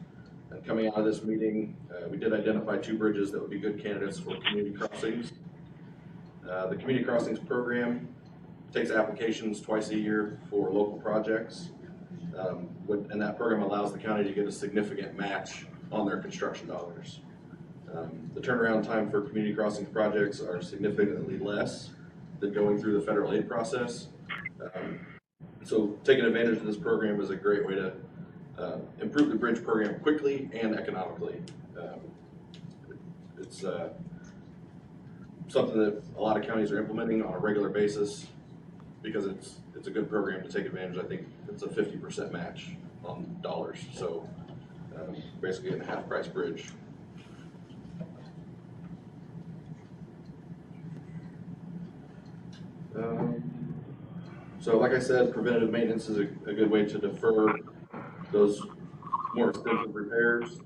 And coming out of this meeting, we did identify 2 bridges that would be good candidates for community crossings. The community crossings program takes applications twice a year for local projects. And that program allows the county to get a significant match on their construction dollars. The turnaround time for community crossings projects are significantly less than going through the federal aid process. So taking advantage of this program is a great way to improve the bridge program quickly and economically. It's something that a lot of counties are implementing on a regular basis because it's a good program to take advantage. I think it's a 50% match on dollars. So basically getting a half price bridge. So like I said, preventative maintenance is a good way to defer those more expensive repairs.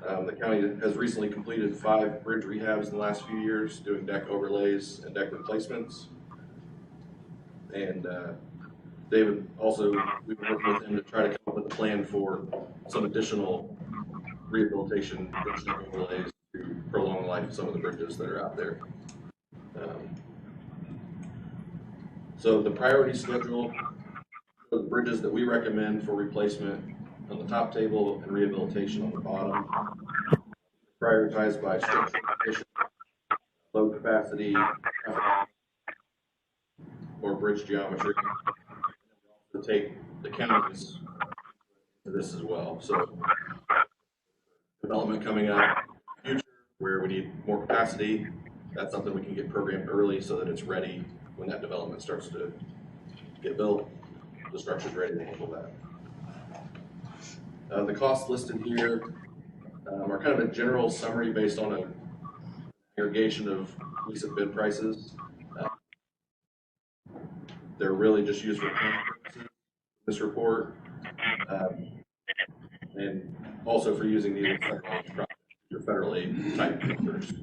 The county has recently completed 5 bridge rehabs in the last few years, doing deck overlays and deck replacements. And David also, we've been working with him to try to come up with a plan for some additional rehabilitation deck overlays to prolong the life of some of the bridges that are out there. So the priority schedule for the bridges that we recommend for replacement on the top table and rehabilitation on the bottom, prioritized by structural condition, load capacity, or bridge geometry. To take the counties to this as well. So development coming up in the future where we need more capacity, that's something we can get programmed early so that it's ready when that development starts to get built. The structure's ready to handle that. The costs listed here are kind of a general summary based on an aggregation of recent bid prices. they're really just used for purposes, this report. And also for using these your federal aid type numbers.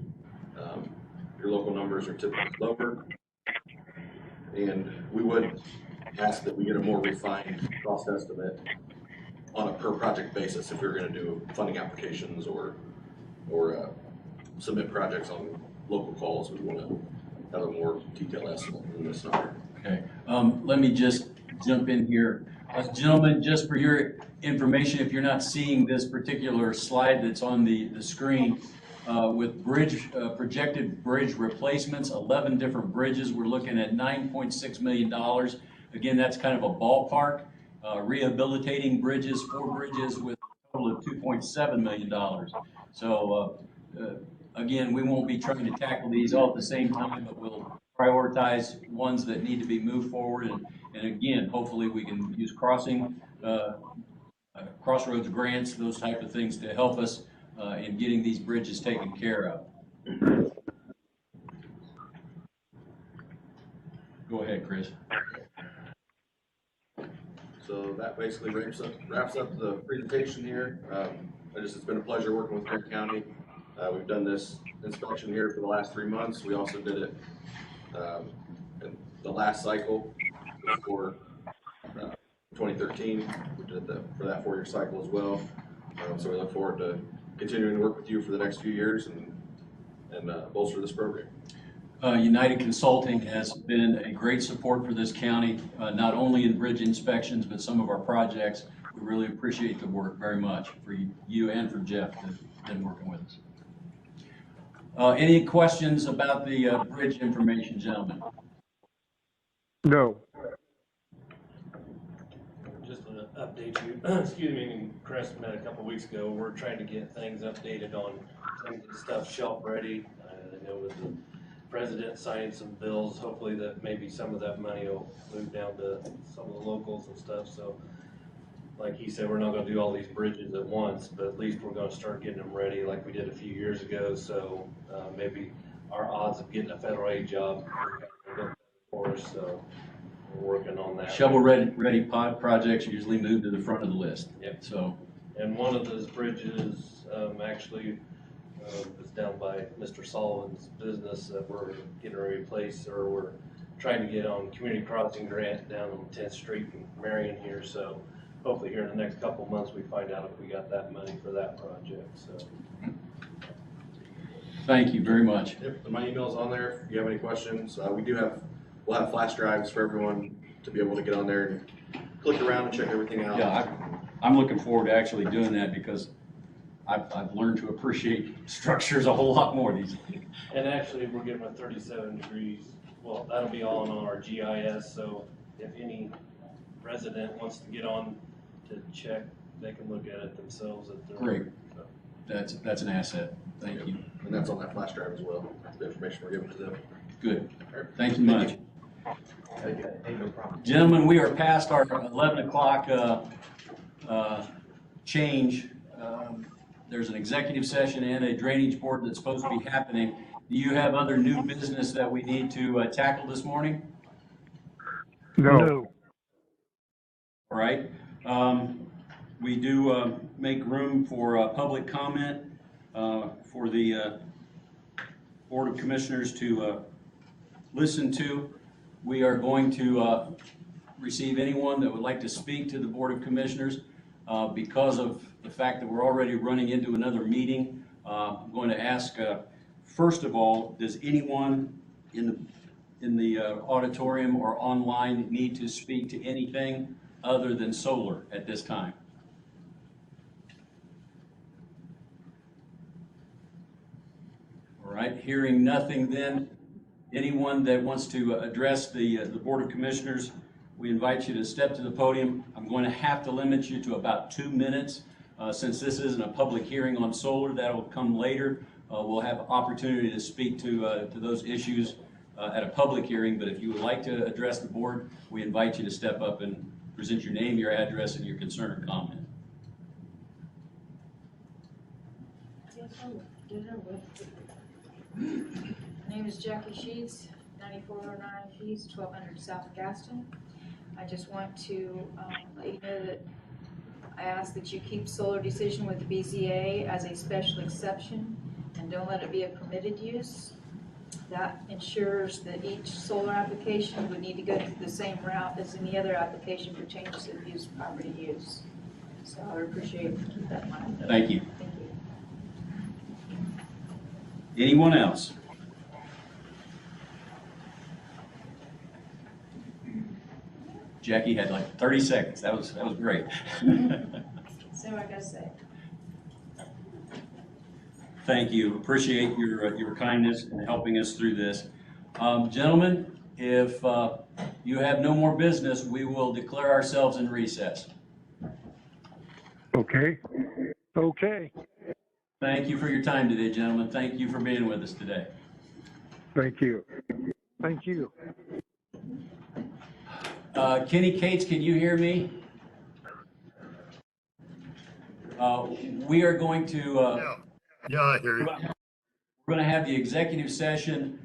Your local numbers are typically lower. And we would ask that we get a more refined cost estimate on a per project basis if you're gonna do funding applications or submit projects on local calls. We wanna have a more detailed estimate than this number. Okay, let me just jump in here. Gentlemen, just for your information, if you're not seeing this particular slide that's on the screen, with projected bridge replacements, 11 different bridges, we're looking at $9.6 million. Again, that's kind of a ballpark. Rehabilitating bridges, 4 bridges with a total of $2.7 million. So, again, we won't be trying to tackle these all at the same time, but we'll prioritize ones that need to be moved forward. And again, hopefully we can use crossroads grants, those type of things to help us in getting these bridges taken care of. Go ahead, Chris. So that basically wraps up the presentation here. It's been a pleasure working with Grant County. We've done this inspection here for the last 3 months. We also did it in the last cycle before 2013. We did for that 4-year cycle as well. So we look forward to continuing to work with you for the next few years and bolster this program. United Consulting has been a great support for this county, not only in bridge inspections, but some of our projects. We really appreciate the work very much for you and for Jeff that have been working with us. Any questions about the bridge information, gentlemen? No. Just to update you, excuse me, and Chris met a couple weeks ago. We're trying to get things updated on some stuff shelf ready. I know with the president signing some bills, hopefully that maybe some of that money will move down to some of the locals and stuff. So like he said, we're not gonna do all these bridges at once, but at least we're gonna start getting them ready like we did a few years ago. So maybe our odds of getting a federal aid job for us. So we're working on that. Shovel-ready pod projects usually move to the front of the list. Yep. So, and one of those bridges actually is down by Mr. Sullivan's business that we're getting ready to replace, or we're trying to get on community crossing grant down on 10th Street in Marion here. So hopefully here in the next couple of months we find out if we got that money for that project. So thank you very much. Yep, my email's on there. If you have any questions, we'll have flash drives for everyone to be able to get on there and click around and check everything out. Yeah, I'm looking forward to actually doing that because I've learned to appreciate structures a whole lot more these days. and actually we're getting a 37 degrees. Well, that'll be all on our GIS. So if any resident wants to get on to check, they can look at it themselves. Great. That's an asset. Thank you. And that's on that flash drive as well, the information we're giving to them. Good. Thank you much. Gentlemen, we are past our 11 o'clock change. There's an executive session and a drainage board that's supposed to be happening. Do you have other new business that we need to tackle this morning? No. All right. We do make room for public comment for the Board of Commissioners to listen to. We are going to receive anyone that would like to speak to the Board of Commissioners. Because of the fact that we're already running into another meeting, I'm going to ask, first of all, does anyone in the auditorium or online need to speak to anything other than solar at this time? All right, hearing nothing then, anyone that wants to address the Board of Commissioners, we invite you to step to the podium. I'm going to have to limit you to about 2 minutes. Since this isn't a public hearing on solar, that'll come later. We'll have opportunity to speak to those issues at a public hearing, but if you would like to address the board, we invite you to step up and present your name, your address, and your concern or comment. My name is Jackie Sheets, 9409 East, 1200 South Gaston. I just want to let you know that I ask that you keep solar decision with the BZA as a special exception and don't let it be a permitted use. That ensures that each solar application would need to go through the same route as any other application for changes of use, property use. So I would appreciate if you keep that in mind. Thank you. Thank you. Anyone else? Jackie had like 30 seconds. That was great. So I gotta say. Thank you. Appreciate your kindness in helping us through this. Gentlemen, if you have no more business, we will declare ourselves in recess. Okay. Okay. Thank you for your time today, gentlemen. Thank you for being with us today. Thank you. Thank you. Kenny Cates, can you hear me? We are going to Yeah, I hear you. we're going to have the executive session